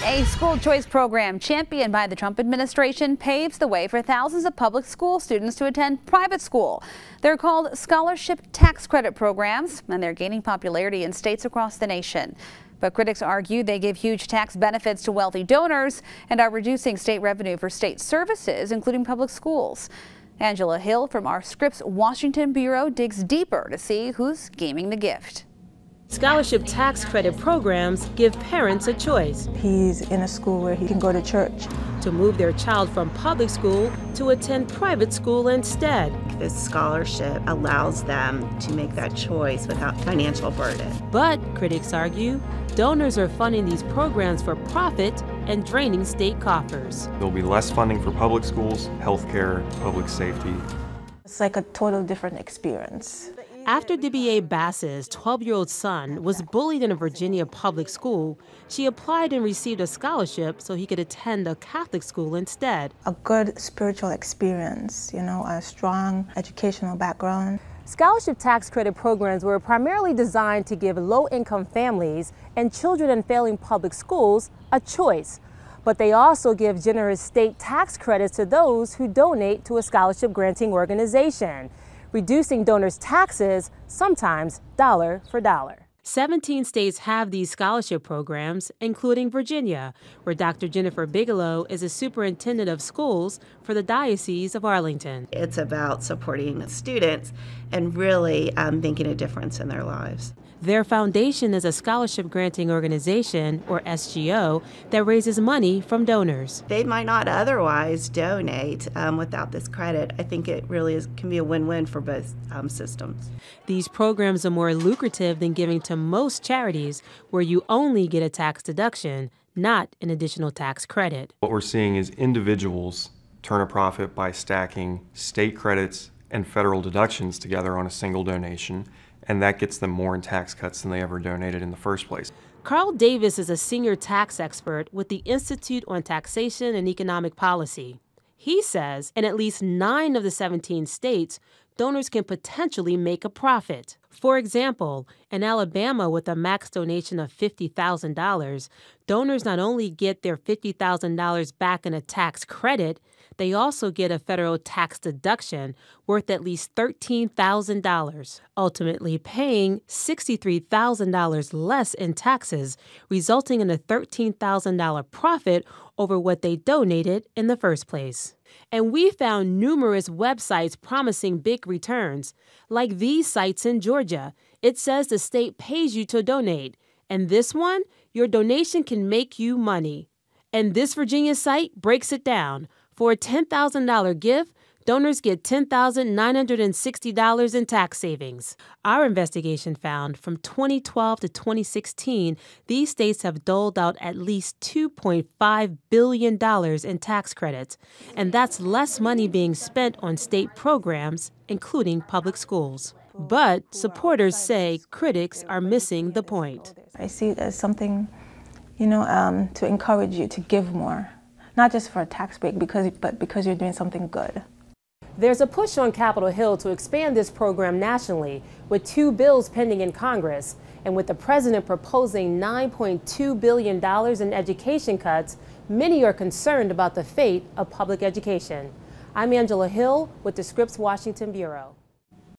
A school choice program championed by the Trump administration paves the way for thousands of public school students to attend private school. They're called scholarship tax credit programs, and they're gaining popularity in states across the nation. But critics argue they give huge tax benefits to wealthy donors and are reducing state revenue for state services, including public schools. Angela Hill from our Scripps Washington bureau digs deeper to see who's gaming the gift. Scholarship tax credit programs give parents a choice. He's in a school where he can go to church. To move their child from public school to attend private school instead. This scholarship allows them to make that choice without financial burden. But, critics argue, donors are funding these programs for profit and draining state coffers. There'll be less funding for public schools, healthcare, public safety. It's like a total different experience. After DBA Bass's 12-year-old son was bullied in a Virginia public school, she applied and received a scholarship so he could attend a Catholic school instead. A good spiritual experience, a strong educational background. Scholarship tax credit programs were primarily designed to give low-income families and children in failing public schools a choice. But they also give generous state tax credits to those who donate to a scholarship granting organization, reducing donors' taxes, sometimes dollar for dollar. 17 states have these scholarship programs, including Virginia, where Dr. Jennifer Bigelow is a superintendent of schools for the Diocese of Arlington. It's about supporting students and really making a difference in their lives. Their foundation is a scholarship granting organization, or SGO, that raises money from donors. They might not otherwise donate without this credit. I think it really can be a win-win for both systems. These programs are more lucrative than giving to most charities, where you only get a tax deduction, not an additional tax credit. What we're seeing is individuals turn a profit by stacking state credits and federal deductions together on a single donation, and that gets them more in tax cuts than they ever donated in the first place. Carl Davis is a senior tax expert with the Institute on Taxation and Economic Policy. He says in at least 9 of the 17 states, donors can potentially make a profit. For example, in Alabama, with a max donation of $50,000, donors not only get their $50,000 back in a tax credit, they also get a federal tax deduction worth at least $13,000, ultimately paying $63,000 less in taxes, resulting in a $13,000 profit over what they donated in the first place. And we found numerous websites promising big returns, like these sites in Georgia. It says the state pays you to donate, and this one, your donation can make you money. And this Virginia site breaks it down. For a $10,000 gift, donors get $10,960 in tax savings. Our investigation found from 2012 to 2016, these states have doled out at least $2.5 billion in tax credits, and that's less money being spent on state programs, including public schools. But supporters say critics are missing the point. I see it as something, to encourage you to give more. Not just for a tax break, but because you're doing something good. There's a push on Capitol Hill to expand this program nationally, with 2 bills pending in Congress, and with the president proposing $9.2 billion in education cuts, many are concerned about the fate of public education. I'm Angela Hill with the Scripps Washington Bureau.